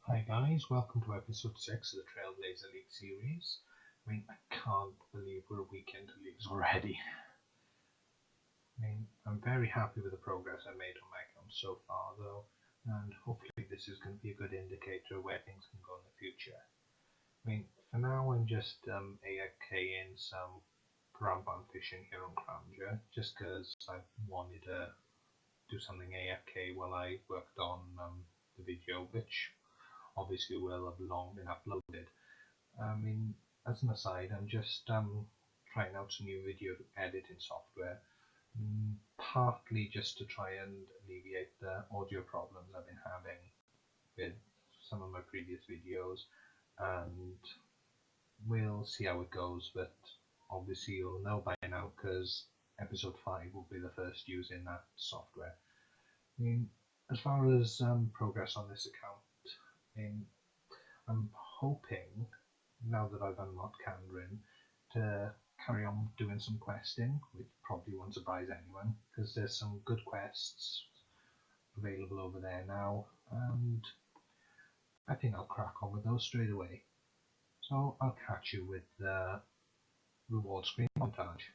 Hi guys, welcome to episode 6 of the Trailblazer League series. I can't believe we're a week into leagues already. I'm very happy with the progress I made on my account so far though, and hopefully this is going to be a good indicator of where things can go in the future. For now I'm just AFK in some brown fishing here on Crounger, just because I wanted to do something AFK while I worked on the video, which obviously will have long been uploaded. As an aside, I'm just trying out some new video editing software, partly just to try and alleviate the audio problems I've been having with some of my previous videos, and we'll see how it goes, but obviously you'll know by now because episode 5 will be the first using that software. As far as progress on this account, I'm hoping, now that I've unlocked Kandarin, to carry on doing some questing, which probably won't surprise anyone, because there's some good quests available over there now, and I think I'll crack on with those straight away. So I'll catch you with the reward screen montage.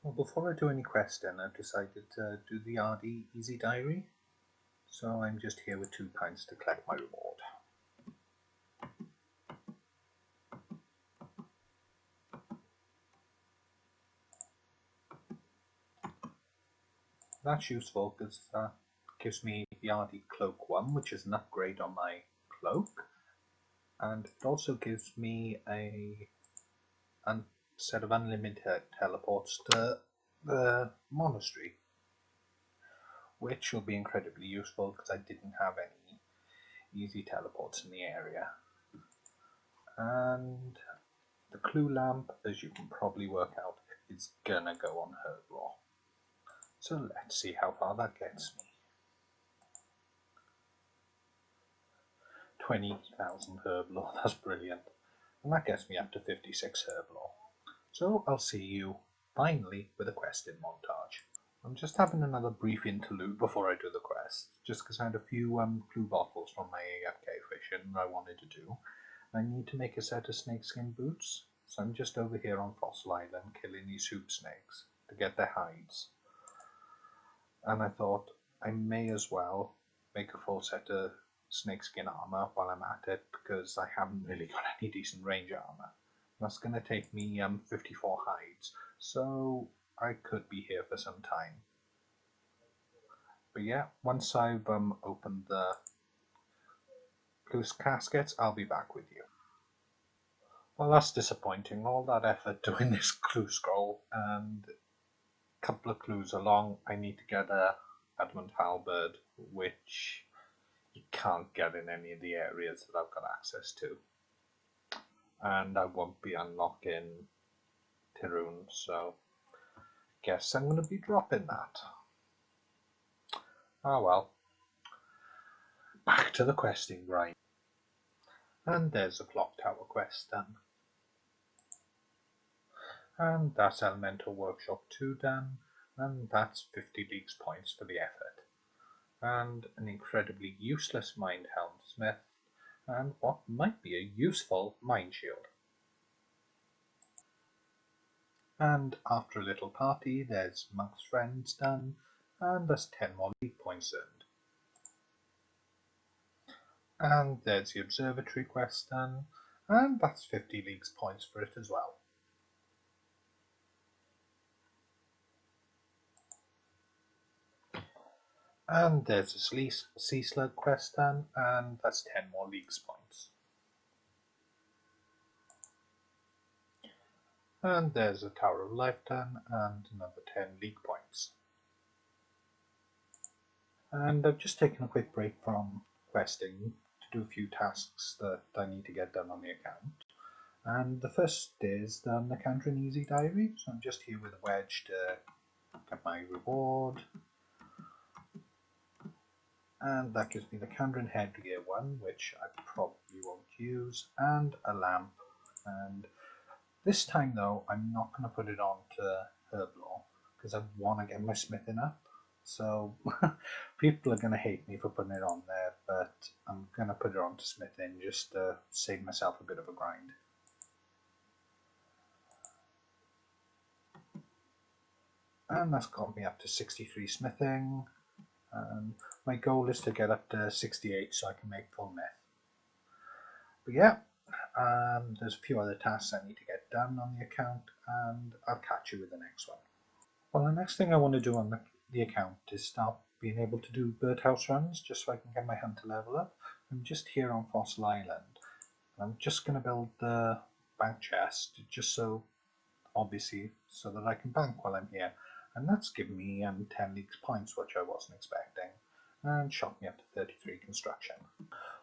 Well, before I do any questing, I've decided to do the RD Easy Diary, so I'm just here with £2 to collect my reward. That's useful because that gives me the RD Cloak 1, which is an upgrade on my cloak, and it also gives me a set of unlimited teleports to the monastery, which will be incredibly useful because I didn't have any easy teleports in the area. And the clue lamp, as you can probably work out, is gonna go on Herblore. So let's see how far that gets me. 20,000 Herblore, that's brilliant. And that gets me up to 56 Herblore. So I'll see you finally with a questing montage. I'm just having another brief interlude before I do the quest, just because I had a few clue bottles from my AFK fishing I wanted to do. I need to make a set of snakeskin boots, so I'm just over here on Fossil Island killing these hoop snakes to get their hides. And I thought I may as well make a full set of snakeskin armor while I'm at it, because I haven't really got any decent range armor. That's going to take me 54 hides, so I could be here for some time. But yeah, once I've opened the loose caskets, I'll be back with you. Well, that's disappointing. All that effort doing this clue scroll, and a couple of clues along, I need to get a adamant halberd, which you can't get in any of the areas that I've got access to. And I won't be unlocking Tiroon, so guess I'm going to be dropping that. Oh well. Back to the questing grind. And there's a clock tower quest done. And that's Elemental Workshop 2 done, and that's 50 leagues points for the effort. And an incredibly useless Mind Helmsmith, and what might be a useful Mind Shield. And after a little party, there's Monk's Friends done, and that's 10 more league points earned. And there's the Observatory quest done, and that's 50 leagues points for it as well. And there's a Sea Slug quest done, and that's 10 more leagues points. And there's a Tower of Life done, and another 10 league points. And I've just taken a quick break from questing to do a few tasks that I need to get done on the account. And the first is the Kandarin Easy Diary, so I'm just here with a wedge to get my reward. And that gives me the Kandarin Headgear 1, which I probably won't use, and a lamp. And this time though, I'm not going to put it on to Herblore, because I want to get my smithing up. So people are going to hate me for putting it on there, but I'm going to put it on to smithing just to save myself a bit of a grind. And that's got me up to 63 smithing, and my goal is to get up to 68 so I can make full myth. But yeah, there's a few other tasks I need to get done on the account, and I'll catch you with the next one. Well, the next thing I want to do on the account is start being able to do birdhouse runs just so I can get my hunter level up. I'm just here on Fossil Island. I'm just going to build the bank chest just so, obviously, so that I can bank while I'm here. And that's given me 10 leagues points, which I wasn't expecting, and shot me up to 33 construction.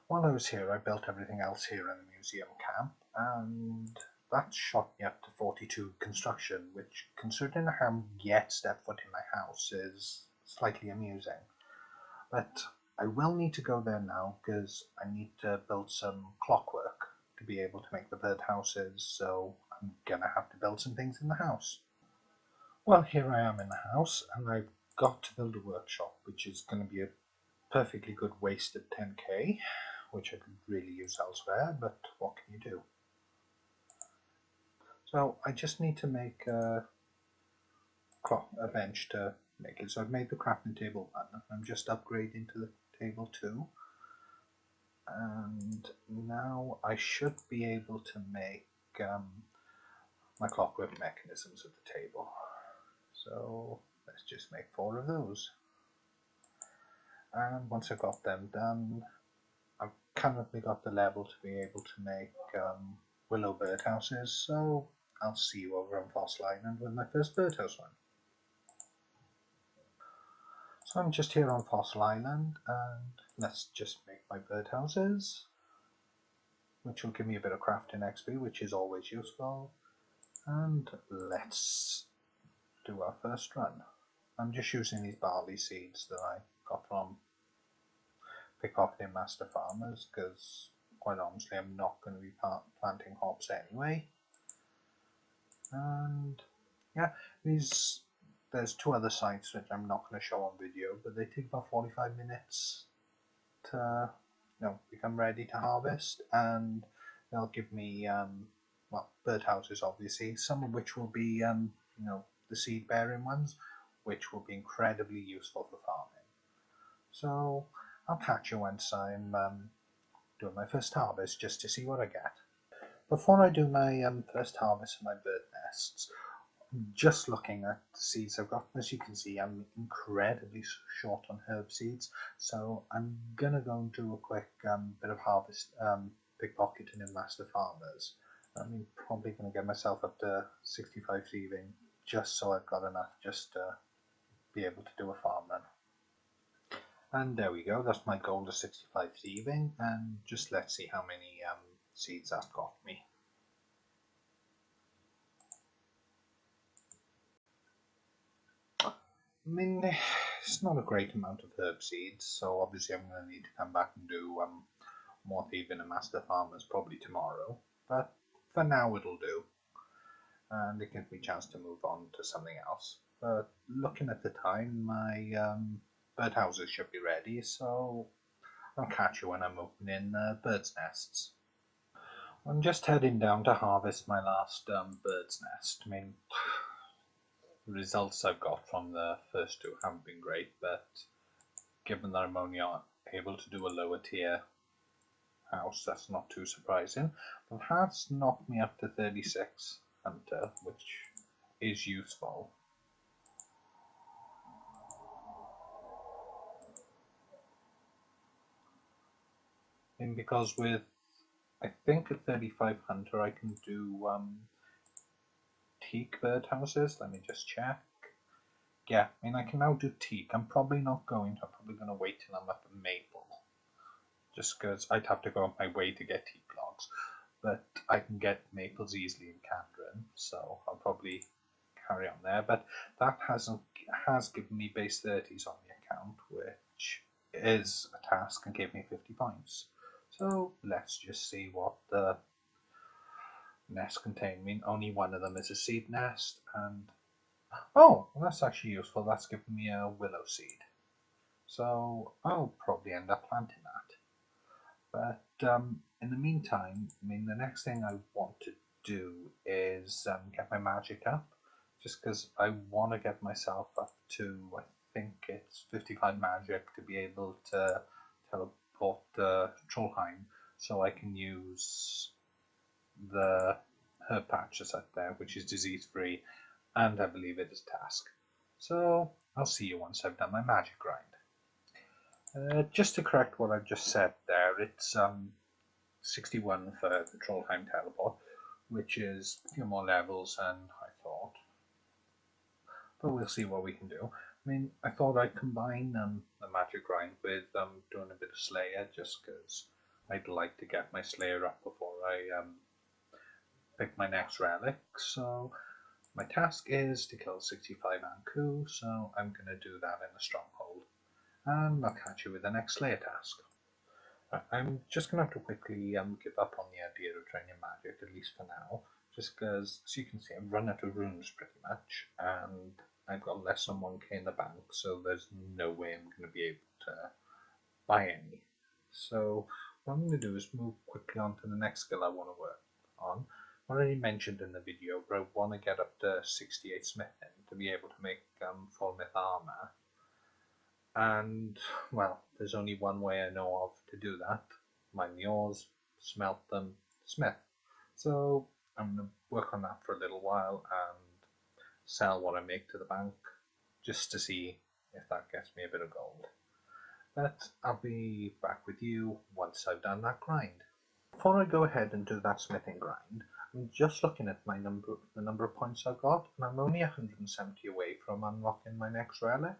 While I was here, I built everything else here in the museum camp, and that shot me up to 42 construction, which, considering I haven't yet stepped foot in my house, is slightly amusing. But I will need to go there now because I need to build some clockwork to be able to make the birdhouses, so I'm gonna have to build some things in the house. Well, here I am in the house, and I've got to build a workshop, which is going to be a perfectly good wasted 10k, which I could really use elsewhere, but what can you do? So I just need to make a bench to make it. So I've made the crafting table 1, I'm just upgrading to the table 2, and now I should be able to make my clockwork mechanisms at the table. So let's just make 4 of those. And once I've got them done, I've currently got the level to be able to make willow birdhouses, so I'll see you over on Fossil Island with my first birdhouse one. So I'm just here on Fossil Island, and let's just make my birdhouses, which will give me a bit of crafting XP, which is always useful. And let's do our first run. I'm just using these barley seeds that I got from picking Master Farmers because, quite honestly, I'm not going to be planting hops anyway. And yeah, there's 2 other sites which I'm not going to show on video, but they take about 45 minutes to become ready to harvest, and they'll give me well, birdhouses obviously, some of which will be the seed bearing ones, which will be incredibly useful for farming. So I'll catch you once I'm doing my first harvest just to see what I get. Before I do my first harvest of my bird nests, just looking at the seeds I've got, as you can see, I'm incredibly short on herb seeds, so I'm gonna go and do a quick bit of harvest, pickpocketing in Master Farmers. I'm probably gonna get myself up to 65 thieving, just so I've got enough just to be able to do a farm run. And there we go, that's my goal to 65 thieving, and just let's see how many seeds that got me. I mean, it's not a great amount of herb seeds, so obviously I'm going to need to come back and do more thieving and Master Farmers probably tomorrow, but for now it'll do, and it gives me a chance to move on to something else. But looking at the time, my birdhouses should be ready, so I'll catch you when I'm opening birds' nests. I'm just heading down to harvest my last bird's nest. I mean, the results I've got from the first 2 haven't been great, but given that I'm only able to do a lower tier house, that's not too surprising. But it has knocked me up to 36 hunter, which is useful. And because with, I think at 35 hunter I can do teak birdhouses. Let me just check. Yeah, I mean I can now do teak. I'm probably not going to. I'm probably going to wait till I'm up at maple, just because I'd have to go up my way to get teak logs. But I can get maples easily in Kandarin, so I'll probably carry on there. But that has given me base 30s on the account, which is a task and gave me 50 points. So let's just see what the nest contain. I mean, only one of them is a seed nest, and oh, well, that's actually useful. That's given me a willow seed, so I'll probably end up planting that. But in the meantime, I mean, the next thing I want to do is get my magic up, just because I want to get myself up to, I think it's 55 magic to be able to teleport Trollheim, so I can use the herb patch that's up there, which is disease free, and I believe it is task. So I'll see you once I've done my magic grind. Just to correct what I've just said there, it's 61 for the Trollheim teleport, which is a few more levels than I thought. But we'll see what we can do. I mean, I thought I'd combine the magic grind with doing a bit of Slayer, just because I'd like to get my Slayer up before I pick my next relic. So my task is to kill 65 Anku, so I'm going to do that in a stronghold. And I'll catch you with the next Slayer task. I'm just going to have to quickly give up on the idea of training magic, at least for now, just because, as you can see, I've run out of runes pretty much, and I've got less than 1k in the bank, so there's no way I'm going to be able to buy any. So what I'm going to do is move quickly on to the next skill I want to work on. I already mentioned in the video, but I want to get up to 68 smithing to be able to make full myth armor. And, well, there's only one way I know of to do that. Mine the ores, smelt them, smith. So I'm going to work on that for a little while and sell what I make to the bank, just to see if that gets me a bit of gold. But I'll be back with you once I've done that grind. Before I go ahead and do that smithing grind, I'm just looking at the number of points I've got, and I'm only 170 away from unlocking my next relic.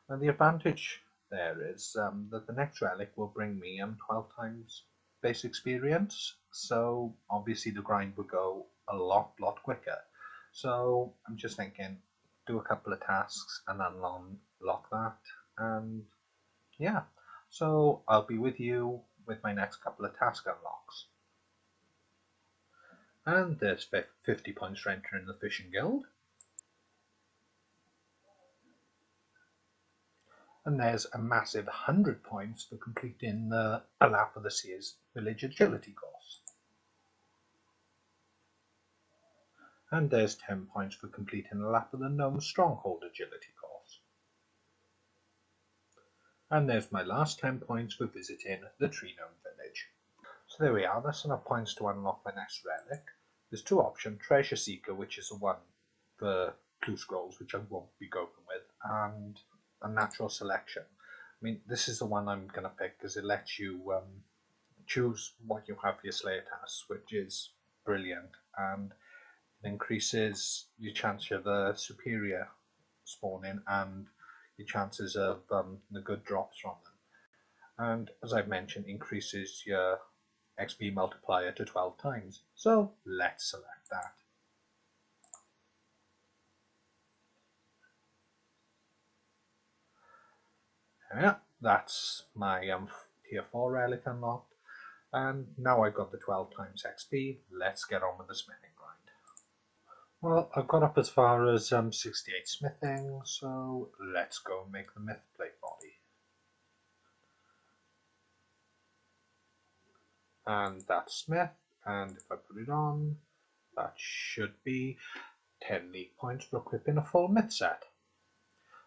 And the advantage there is that the next relic will bring me 12 times base experience, so obviously the grind would go a lot quicker. So I'm just thinking, do a couple of tasks and unlock that, and yeah. So I'll be with you with my next couple of task unlocks. And there's 50 points for entering the Fishing Guild. And there's a massive 100 points for completing the A Lap of the Sea's Village Agility course. And there's 10 points for completing A Lap of the Gnome Stronghold Agility course. And there's my last 10 points for visiting the Tree Gnome Village. So there we are, that's enough points to unlock my next relic. There's two options, Treasure Seeker, which is the one for Clue Scrolls, which I won't be going with, and a Natural Selection. I mean, this is the one I'm going to pick because it lets you choose what you have for your Slayer tasks, which is brilliant, and it increases your chance of the superior spawning and your chances of the good drops from them. And as I've mentioned, increases your XP multiplier to 12 times. So let's select that. Yeah, that's my tier 4 relic unlocked. And now I've got the 12 times XP, let's get on with the smithing grind. Well, I've got up as far as 68 smithing, so let's go make the myth plate body. And that's smith, and if I put it on, that should be 10 league points for equipping a full myth set.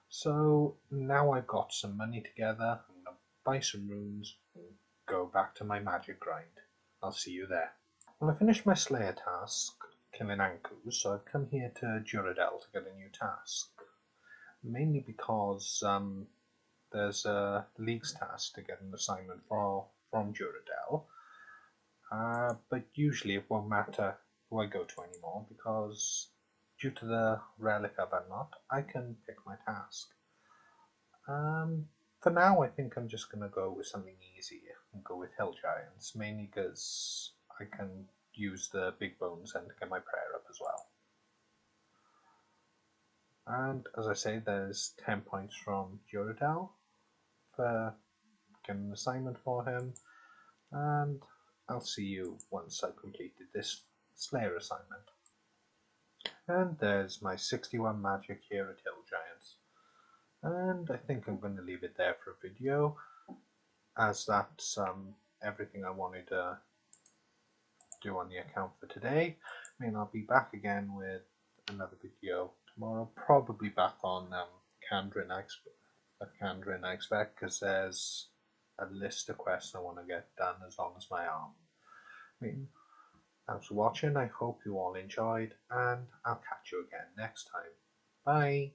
So now I've got some money together, I'm going to buy some runes and go back to my magic grind. I'll see you there. Well, I finished my Slayer task, killing Ankus, so I've come here to Duradel to get a new task. Mainly because there's a League's task to get an assignment from Duradel. But usually it won't matter who I go to anymore, because due to the relic I've unlocked, I can pick my task. For now, I think I'm just going to go with something easy and go with Hill Giants, mainly because I can use the big bones and get my prayer up as well. And as I say, there's 10 points from Duradel for getting an assignment for him, and I'll see you once I've completed this Slayer assignment. And there's my 61 magic here at Hill Giants. And I think I'm going to leave it there for a video, as that's everything I wanted to do on the account for today. I mean, I'll be back again with another video tomorrow, probably back on Kandarin, I expect, because there's a list of quests I want to get done as long as my arm. I mean, thanks for watching. I hope you all enjoyed, and I'll catch you again next time. Bye.